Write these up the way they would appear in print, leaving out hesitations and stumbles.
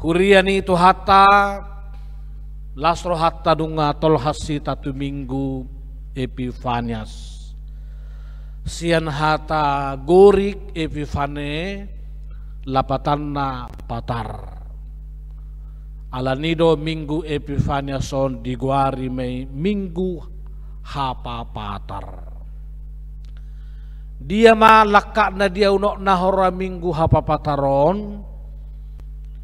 Kurian itu hatta lasro hatta dunga tol hasi tatu minggu Epifanias. Sian hata gorik Epifane lapatanna patar. Alanido minggu Epifanias son diguari mei minggu hapa patar. Dia malaka na dia unok nahora minggu hapa pataron.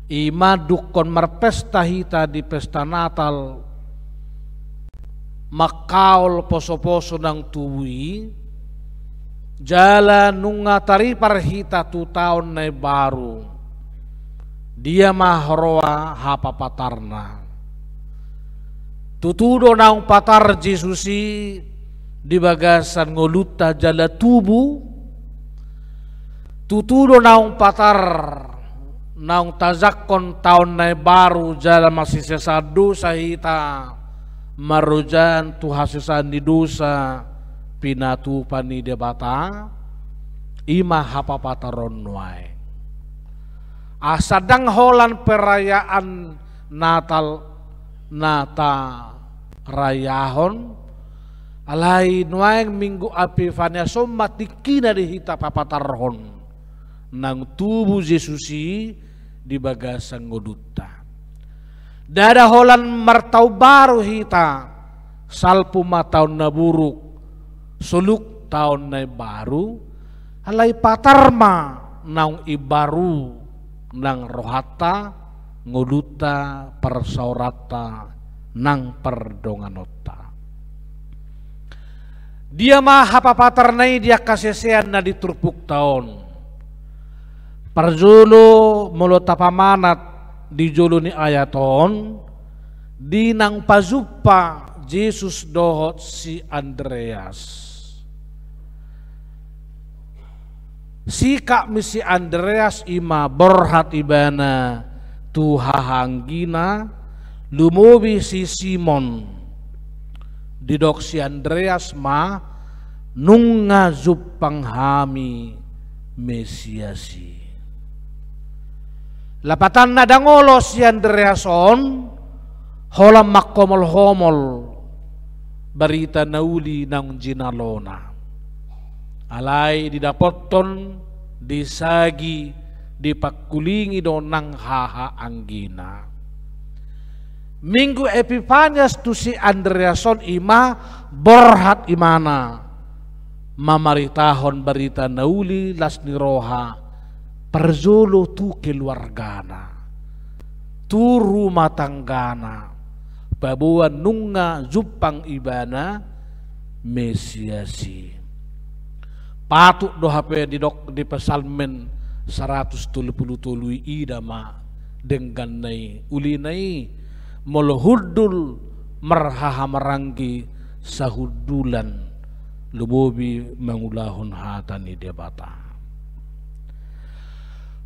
Ima dukon merpesta hita di pesta Natal makaol poso-poso nang tuwi jala nunga taripar hita tu tahun na baru dia mahroa hapa patarna tutudo naung patar Jesusi di bagasan ngoluta jala tubu tutudo naung patar naung tazakon tahun na baru jala masih sesadu sahita marujan tu hasisan di dosa pinatu pani debata ima hapa pataron wae asadang holan perayaan Natal nata rayahon alai nuaeng minggu Epifanias matikina di hita papatarhon nang tubuh Yesusi di bagasan ngoduta. Dada holan martau baru hita salpu tahun na buruk suluk tahun na baru alai patarma naung ibaru nang rohata ngoduta persaurata nang perdonganota. Dia mah hapa patarnai dia kasesean na diturpuk tahun. Parjulu mulut tapamanat di julu ni ayaton di nang pazupa Yesus dohot si Andreas. Si kak misi Andreas ima borhat ibana tu hahanggina lumobi si Simon didok si Andreas ma nunga zupang hami Mesiasi. Lapatan na dangolos si Andreason holam makkomol-homol barita nauli ng jinalona alay didapoton disagi dipagkulingi do ng hahaanggina. Minggu Epifanias tu si Andreason ima borhat imana mamaritahon barita nauli las ni roha Parzolo tu keluargana, tu rumah tanggana, babuan nunga zupang ibana Mesiasi. Patuk do hape di pesalmen 133 idama dengan nai uli nai molohudul merhaha meranggi sahudulan lubobi mengulahun hatani debata.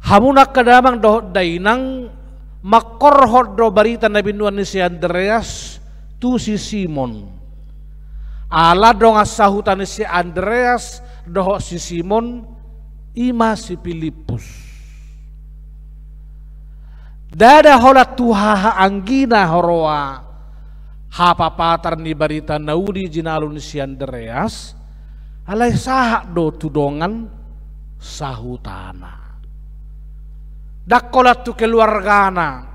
Hamunak kadamang dohot dainang makorhot do barita na binuan ni si Andreas tu si Simon. Ala dong asahutan ni si Andreas dohot si Simon ima si Filipus. Dada holat tuhaha anggina horoa hapapatar ni barita naudi jinalun si Andreas alay sahak do tudongan sahutana. Dakolat tu keluargana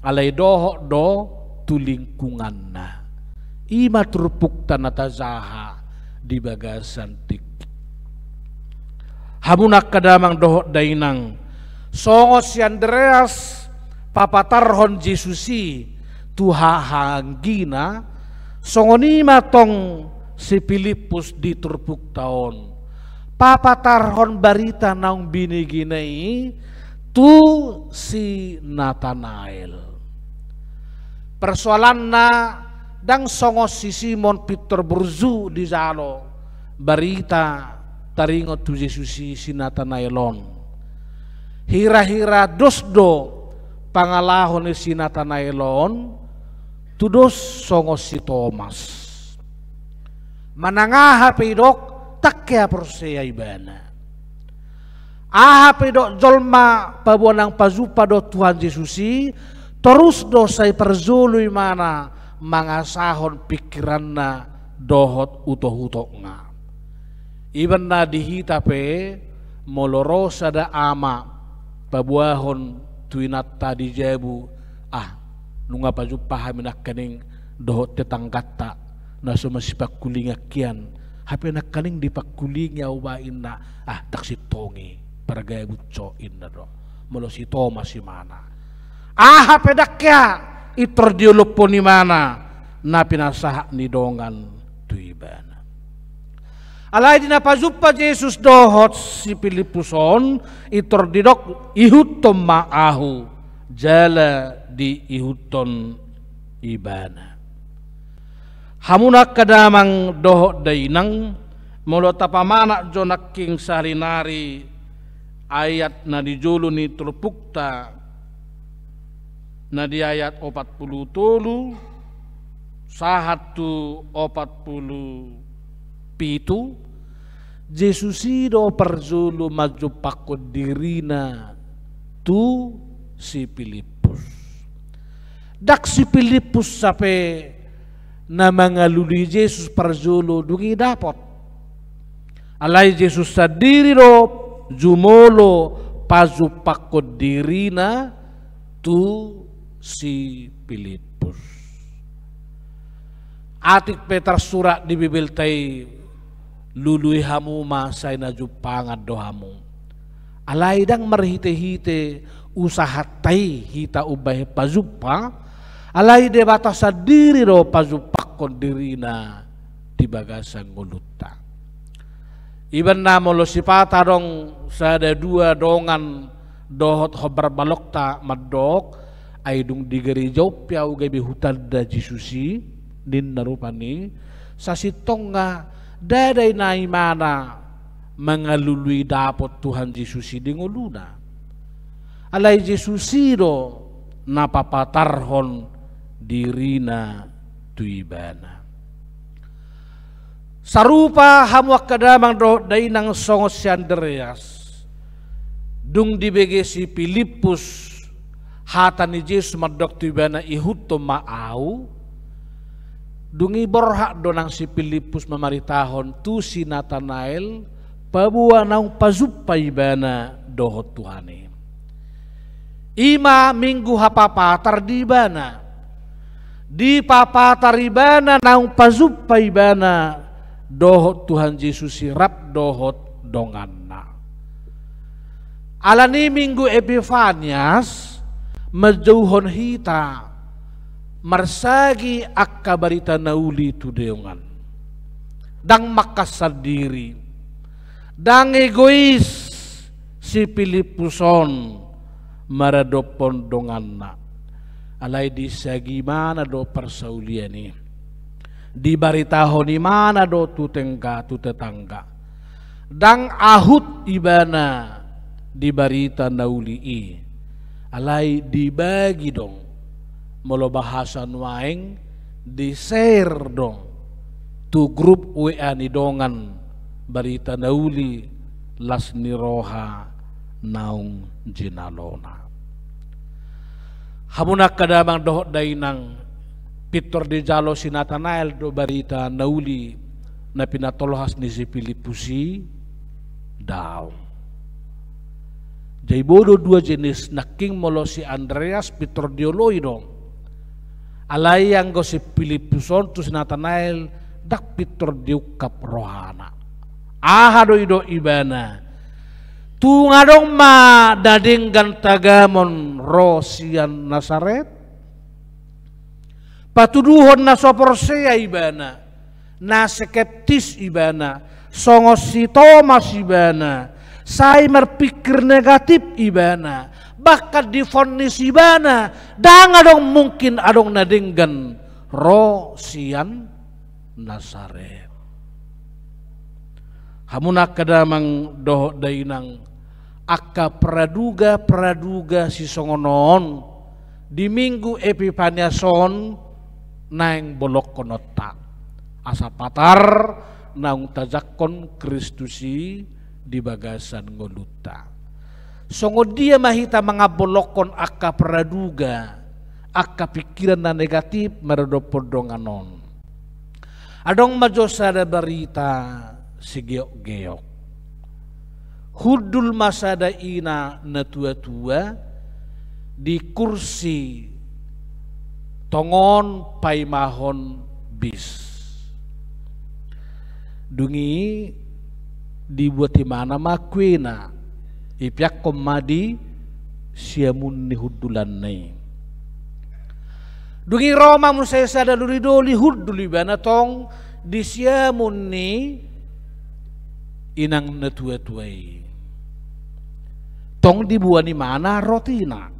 alay doho do tu lingkungan na ima turpuk tanatazaha di bagasan tik hamunak kadamang doho dainang songo si Andreas papatarhon Jesusi tuhahanggina songo nima tong si Filipus di turpuk taon papatarhon barita naung biniginai tu si Nathanael. Persoalan na dang songos si Simon Peter Burzu di zalo barita taringot tu Yesus si Nathanaelon. Hira-hira dosdo pangalahon ni si Nathanaelon tu dos songos si Thomas. Manangaha pedok takya persaya ibana. Aha pedok jolma pabuanang pazupa do Tuhan Yesusi terus do say perzului mana mangasahon pikiranna dohot utoh-utoh nga. Iban na dihita pe moloro sada ama pabuahon tuinat tadi jebu nunga pazupa haminak kaning dohot tetanggata na sumasipak kulingakian hape nakaning di pakuling yawain na taksitongi para gaya butsoin na do molo si Thomas si mana pedakya itordiolopo ni mana na pinasaha ni dongan tuibana alay di napazupa Jesus dohot si Pilipuson itordidok ihutom maahu jala di ihuton ibana hamunak kadamang dohot dainang molo tapamana jonaking salinari ayat na dijulo ni Tulpukta na di ayat 40 tolu sahatu 40 pitu Jesusido perjulu maju pakod dirina tu si Filipus dak si Filipus sape na mangaluli Jesus perjulu dungi dapot alay Jesus sadiri do jumolo pazupakod dirina tu si Filipus. Atik Peter surat di Bibil tay lului hamu masay na jupangan do hamu. Alay dang marhite-hite usaha tay hita ubay pazupa. Alay de batas sa diri do pazupakod dirina di bagasang nguluta. Iban na molo sipata dong sada dua dongan dohot hobar balokta madok ay dung digeri jauh piau gabi hutan da Jesusi din narupani sa sitong nga daday na imana mangalului dapot Tuhan Jesusi di nguluna alay Jesusi do napapatarhon dirina tuibana sarupa hamuak kadamang do dainang songos si Andreas dung dibege si Filipus hata ni Jesus madok tuibana ihuto maau dungi borhak do nang si Filipus mamaritahon tu si Nathanael pabuwa nang pazupa ibana dohot Tuhane ima minggu hapapatar di bana di papatar ibana nang pazupa ibana dohot Tuhan Yesus sirap dohot donganna alani minggu Epifanias majauhon hita marsagi akka barita nauli tu deongan dang makasar diri dang egois si Filipuson maradopon donganna alay di sagi mana do persaulian ni di baritaho ni mana do tu tengka tu tetangga dang ahut ibana di barita nauli alay dibagi dong molo bahasan waeng di share dong tu grup WA ni dongan barita nauli las niroha naung jinalona hamunak kadamang dohot dainang Pitor di jalo si Nathanael do barita nauli na pinatolohas ni si Filipusi daw. Jay bodo dua jenis naking molo si Andreas Pitor dioloy dong. Alay yang go si Filipuson tu si Nathanael dak Pitor diukap rohana. Aha do ido ibana. Tu ngadong ma dading gantagamon Rosian Nazaret. Patuduhon na soporseya ibana, na skeptis ibana, songos si Thomas ibana, say berpikir negatif ibana, bahkan difonis ibana, dang adong mungkin adong nadinggan Rosian Nazaret. Hamunak kadamang doh dainang akka praduga si songonon di minggu Epifaniason naeng bolok konota asa patar naung tajakon Kristusi di bagasan ngoluta songo dia mahita mangabolokon akka praduga, akka pikiran na negatif meredopodonganon. Adong majosa ada berita segeok-geok. Hudul masada ina na tua-tua di kursi tongon paimahon bis. Dungi dibuat di mana makwena ipiak komadi siamun ni hudulan nai. Dungi Roma musaya sada duli huduli bana tong di siamun ni inang na tua-tuai. Tong dibuat di mana rotina.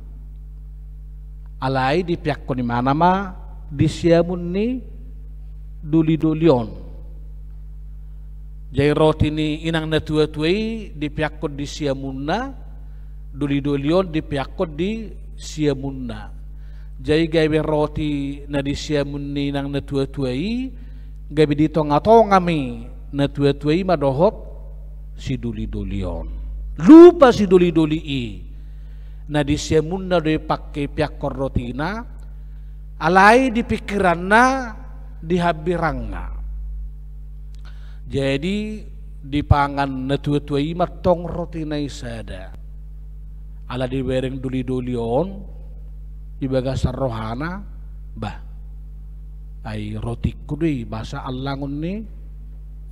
Alai di pihak ni mana ma di siamun ni duli-dulion. Jadi roti ni inang na tua-tuai di pihak di siamunna, duli-dulion di pihak di siamunna. Jadi gawe roti na di siamun ni inang na tua-tuai, gawe di tonga-tonga mi na tua-tuai madohot si duli-dulion. Lupa si duli-duli na di siamunna do pakai pihak rotina, alai di pikiranna di habiranga. Jadi di pangan na tua-tuai matong rotina isada. Ala di bereng duli-dulion ibaga sarrohana bah. Ai roti kudui bahasa allangun ni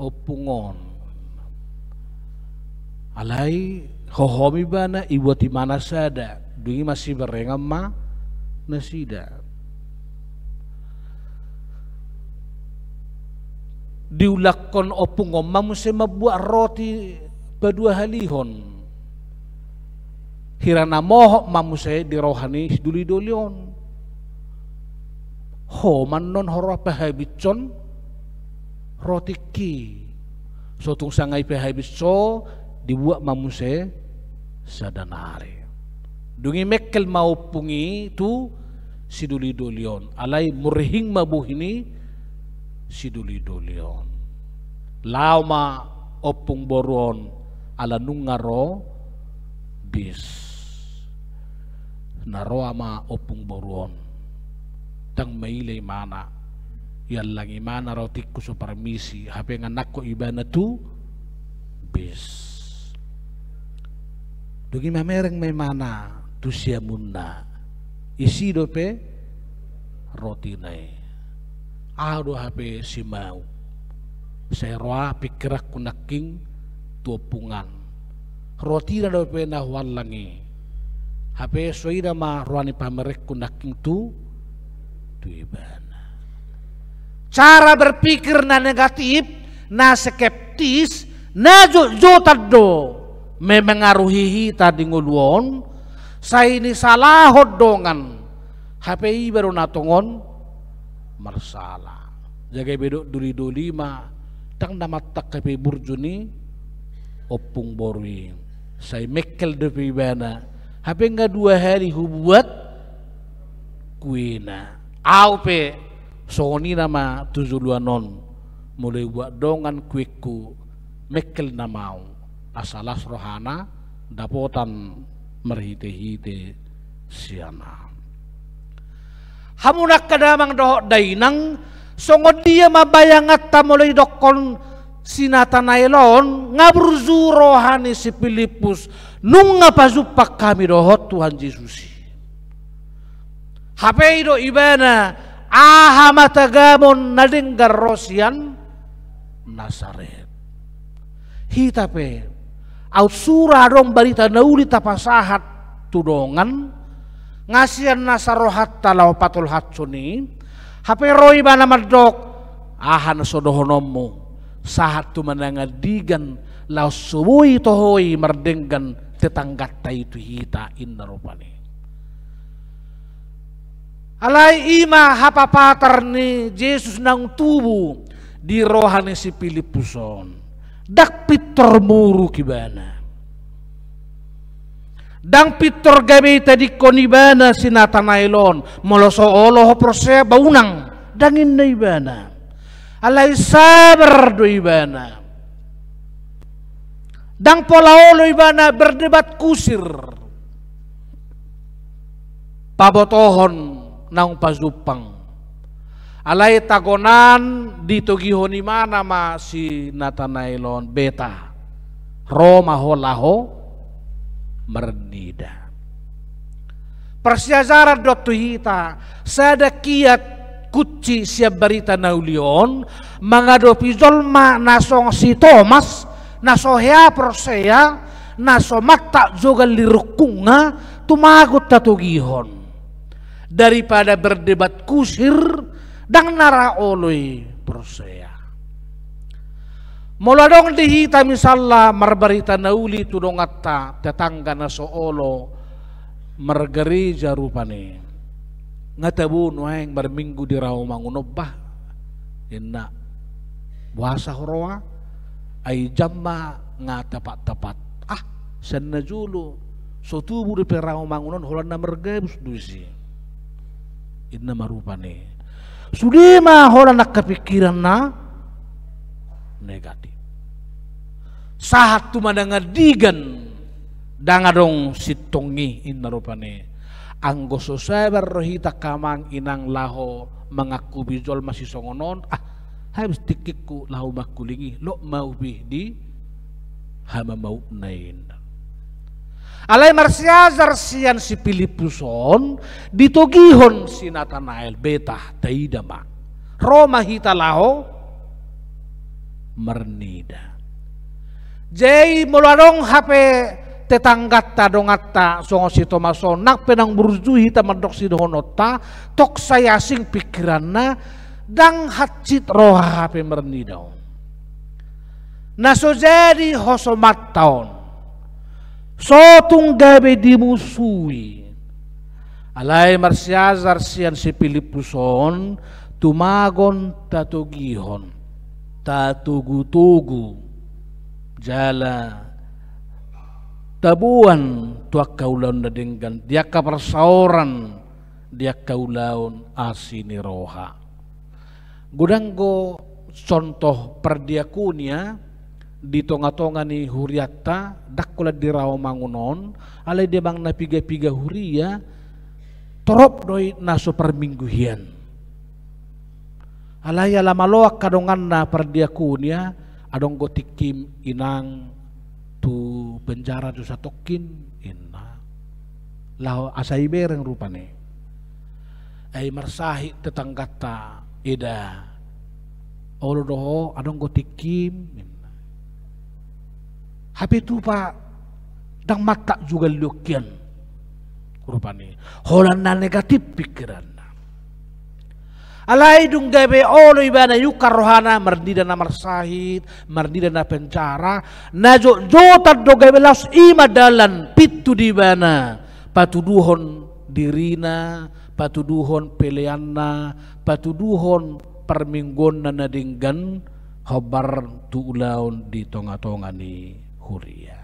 opungon. Alai hohomi bana iwati mana sada dungi masih berengam ma nasida. Diulakon opungom mamu sema buat roti berdua halihon. Hirana moho mamu saya di rohani duli-dulion. Ho manon horo pahabitson roti ki. Sotung sangai pahabitso dibuat mamuse sadanare. Dungi mekel mau pungi tu si duli-dulion. Alai murhing mabuhini si duli-dulion. Lama opung boron ala nungaro bis. Naro ama opung boron. Tang mailay mana. Yan lang imana rotik ko sa parmisi. Hape nga nako iba na tu bis. Dugi mamereng may mana tu siya muna isi dope roti nai ado hape si mau saya roa pikirak kunaking tuopungan roti na dope na walangi hape soida ma roani pamerek kunaking tu ibana. Cara berpikir na negatif na skeptis na jotado memengaruhi tadi nguluon saya ini salah hodongan HPI baru natongon masalah jaga bedok duli-duli ma tang namatak KP burjuni opung borwi saya mekel depi bana HP enggak 2 hari hubuat kuina aupe soni nama 72 non mulai buat dongan kuiku mekel namau asalas rohana dapotan merhite-hite siana. Hamunak kadamang dohok dainang songod dia mabayangat ta mulai dokon sinatanailon ngabruzu rohani si Filipus nung ngapazupak kami dohot Tuhan Yesus. Hapeido ibana aha matagamon nadenggar rosian Nazaret. Hitape out surah dong barita nauli tapasahat tudongan ngasian nasarohat talau patul hatsuni hape roi bana madok ahan sodohonomu sahat tu manangadigan lau subui tohoi merdenggan tetanggatta itu hita inna rupani alai ima hapapatar ni Yesus nang tubuh di rohani si Filipuson dak pitor muru kibana dang pitor gabe tadi konibana sinatanailon moloso oloh prose baunang dangin na ibana alay sabar do ibana Dang polaolo ibana berdebat kusir. Pabotohon naung pazupang. Alay tagonan dito gihon imana ma si Nathanaelon beta. Roma holaho mernida. Persyazaran dotu hita sada kiat kutsi siap berita naulion mengadopi zolma nasong si Thomas naso hea persea naso mata juga lirukunga tumagot tatugihon daripada berdebat kusir dang naraoloi persea. Muladong dihita misalla marbarita nauli tudong atta tetangga na soolo margereja rupane ngatabun waeng berminggu di raw mangunobah inna buasa horoa ay jamma nga tapat-tapat sen na julo so tubo di peraw mangunon holan na mergebus duisi inna marupane sudima holan nakapikiran na negatif. Sahat tumadangadigan dangadong sitongi inarupane anggo sosabar rohita kamang inang laho mengaku bijol masih songonon habis tikikku lahu makulingi lo mau di hama mau nain alay marsiazar sian si Filipuson ditogihon si Nathanael beta taidama Roma hita laho mernida. Jai mularong hape tetanggat ta dongatta songo si Tomason nak penang burjuhi ta mandok si dohonota tok saya sing pikiranna dang hatcit roha hape mernida. Naso jadi hosomat taon sotung gabe dimusui alay marsiazar sian si Filipuson tumagon tatugihon tatugu-tugu jala tabuan tuak kaulaun na denggan dia kaparsauran dia kaulaun asini roha gudanggo contoh perdiakunia di tonga-tonga ni huriata dakula di rawa mangunon alay dia bang napiga-piga huria torop doi naso permingguhian alaya lamaloak kadongan na perdiakunia adong gotikim inang tu penjara tu satokin inna lao asai bereng rupane ay marsahi tetanggata ida olo doho adong gotikim inna hape tu pa dang mata juga lukian rupane holan na negatif pikiran alay dung gabe olo ibana yukar rohana merdida na marsahid merdida na pencara na jotat do gabe las imadalan pitu di bana patuduhon dirina patuduhon peleanna patuduhon perminggon na nadinggan hobar tu ulaun di tonga-tonga ni huria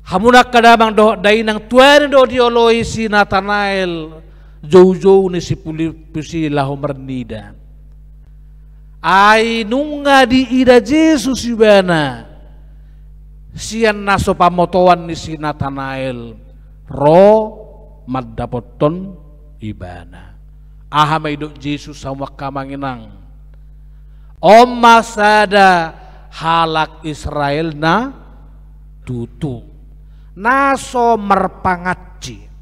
hamunak kadamang do dainang tuan do dioloi si Nathanael jauh-jauh ni si pusi lahu mernida ay nunga di ida Jesus ibana sian naso pamotoan ni si Nathanael ro maddapoton ibana may do Jesus sama kamanginang masada halak Israel na tutu naso merpangaci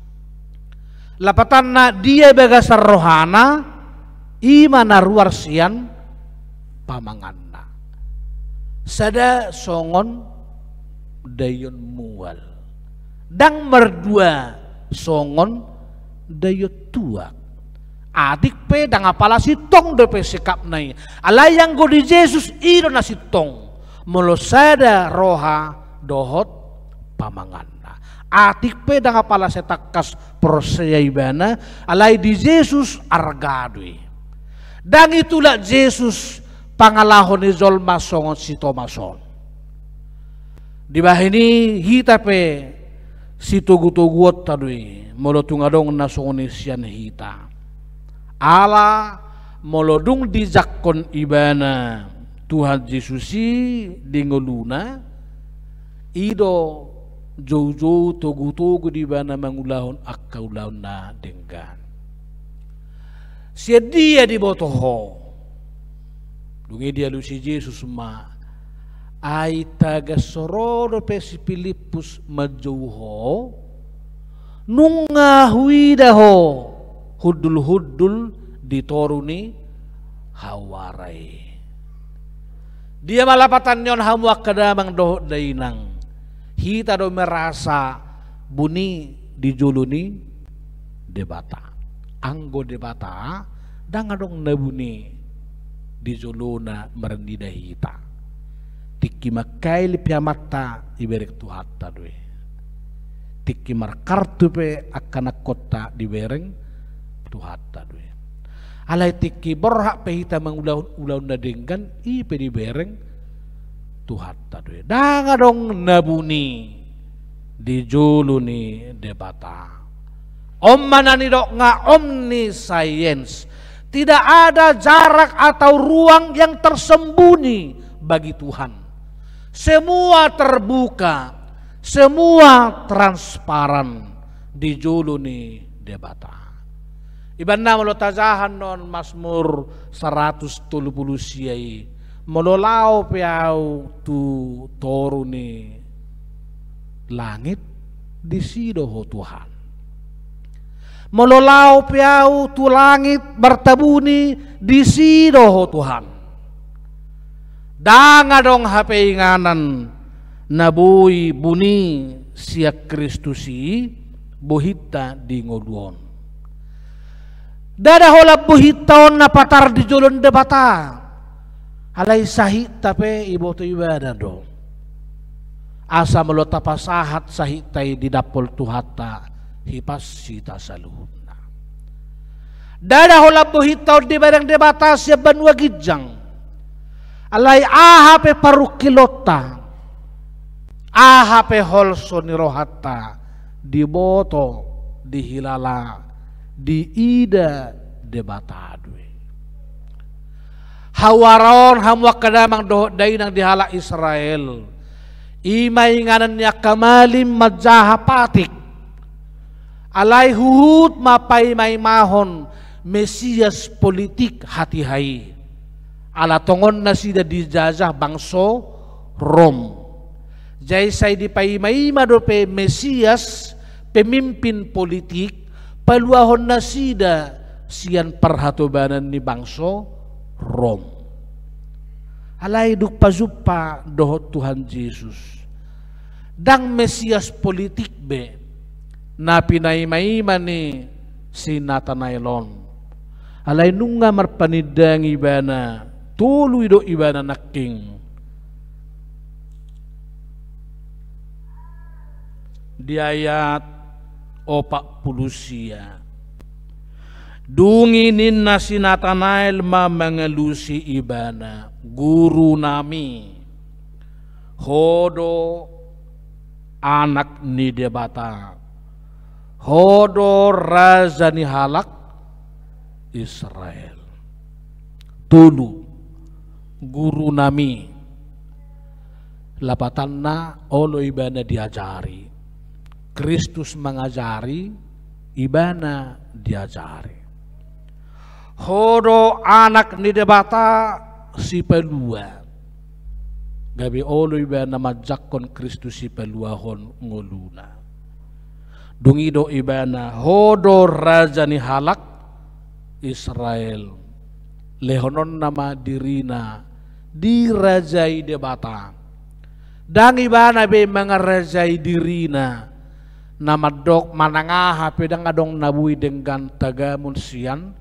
lapatan na dia bagasar rohana imana ruar sian pamanganna sada songon dayon mual dang merdua songon dayot tuak adik pe dang apala sitong do pe sikap nai alayang go di Jesus iro na sitong molo sada roha dohot pamanganna atik pe dang apala setakas prosya ibana alay di Jesus argadui dang itulah Jesus pangalahon ni zolma songon si Tomason di bahini hita pe si tugu-tuguot tadui molodung adong na songon sian hita ala molodung di zakon ibana Tuhan Yesus di ngoluna ido jauh-jauh togu-togu di bana mangulahon akkaulahon na denggan dia di botoho dungi dia lu si Yesus ma ai taga sororo pe si Filipus majauho nunga huidaho hudul-hudul ditoruni hawarai dia malapatan nyon hamuak kadamang doh dainang hita do merasa buni dijuluni debata anggo debata dangadong nabuni dijuluna merendida hita tiki makai lipia mata iberek tuhatta doe tiki mar kartu pe akan kota dibereng tuhatta doe alai tiki berhak pe hita mangulau na denggan i pe dibereng tuhatta doe dangadong nabuni dijuluni debata om manani dok nga omniscience tidak ada jarak atau ruang yang tersembunyi bagi Tuhan semua terbuka semua transparan dijuluni debata ibanda molo tajahan non Mazmur 130 siai mololau piau tu toruni langit disidoho Tuhan mololau piau tu langit bertabuni disidoho Tuhan dangadong hape inganan nabui buni siak Kristusi bohita di ngoluon dada holap bohiton na patar di jolon debata alai sahit tape iboto ibadah dong asa melota pasahat sahit tai di dapol tuhata hipas sita saluhuna dada holap bohiton di barang debata siaban wagijang alai ahape parukilota ahape holso nirohata diboto dihilala di ida debatadwe hawaron hamwak kadamang doh dainang dihala Israel imay nganannya kamalim majahapatik alay huhut mapay may mahon Mesias politik hati-hai ala tongon na sida dijajah bangso Rom jay say di pay may madope Mesias pemimpin politik paluahon na sida siyan perhatobanan ni bangso Rom alay duk pazupa dohot Tuhan Yesus dang Mesias politik be na pinaymayman ni si Nathanaelon alay nunga marpanidang ibana tuluy do ibana naking di ayat 40 siya dunginin na si Nathanael mamangalusi ibana guru nami hodo anak ni debata hodo raja ni halak Israel tulu guru nami lapatan na olo ibana diajari Kristus mengajari ibana diajari hodo anak ni debata si pelua gabi olo ibana majakon Kristus si pelua hon ngoluna dungido ibana hodo raja ni halak Israel lehonon nama dirina dirajai debata dan ibana be mengarajai dirina nama dok manangaha pedang adong nabui dengan tagamun sian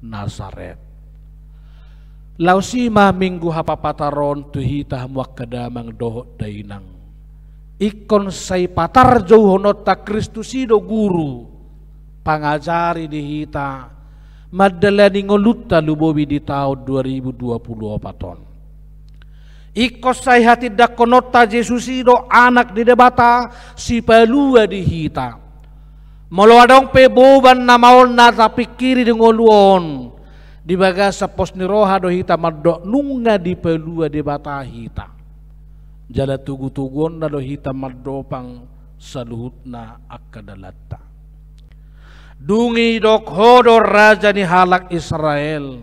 Nazaret lausima minggu hapapataron tuhita hamuak kadamang dohot dainang ikon say patar jauh honota Kristusido guru pangajari dihita madalani ngoluta lubowi di tahun 2024 ikos say hati dakonota Jesusido anak di debata si palua dihita molo adong peboban na maol na tapikiri di ngoluon di baga sa pos ni roha do hita maddo nunga di pelua di bata hita jala tugu-tugon na do hita maddo pang saluhut na akadalatta dungi dok hodor raja ni halak Israel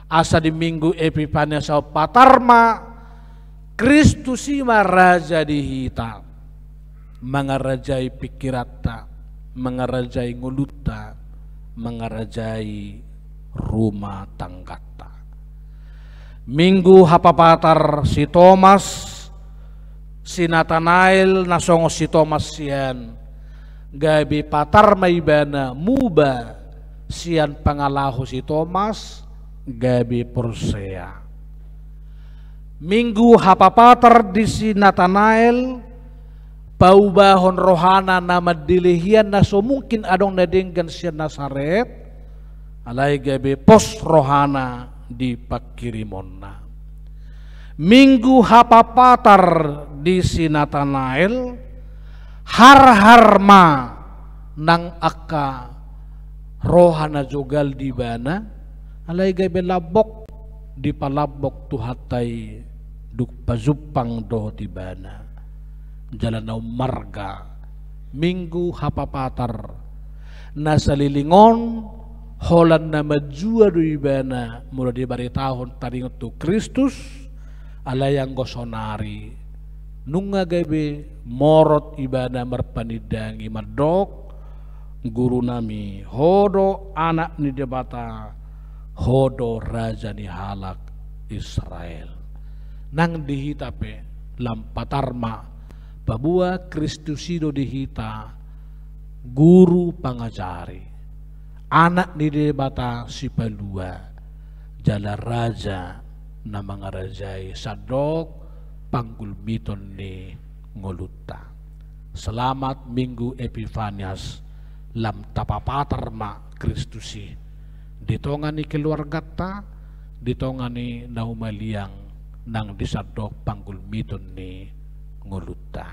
asa di minggu Epifania sa patarma Kristus ima raja di hita mangarajai pikirata mangarajai nguluta mangarajai rumah tanggata. Minggu hapapatar si Thomas, si Nathanael nasongo si Thomas sian, gabi patar maibana muba sian pangalahu si Thomas, gabi Persea. Minggu hapapatar di si Nathanael, paubahon rohana nama dilihian naso mungkin adong nadinggan sian Nasaret, alai gabe pos rohana di pakirimonna. Minggu hapapatar di si Nathanael har-harma nang aka rohana jogal di bana alai gabe labok di palabok tuhatai duk pazupang do di bana jalanau marga. Minggu hapapatar nasalilingon holan na majua do ibana mula di baritahon taringot tu Kristus alayang gosonari nunga gabe morot ibana marpanidangi madok guru nami hodo anak ni debata hodo raja ni halak Israel nang dihitape lampatarma babua Kristusido dihita guru pangajari anak ni debata si palua jala raja na mga rajay sadok panggulmiton ni ngoluta. Selamat Minggu Epifanias lam tapapatarma Kristusi ditongan ni keluargata ditongan ni naumaliang nang disadok panggulmiton ni ngoluta.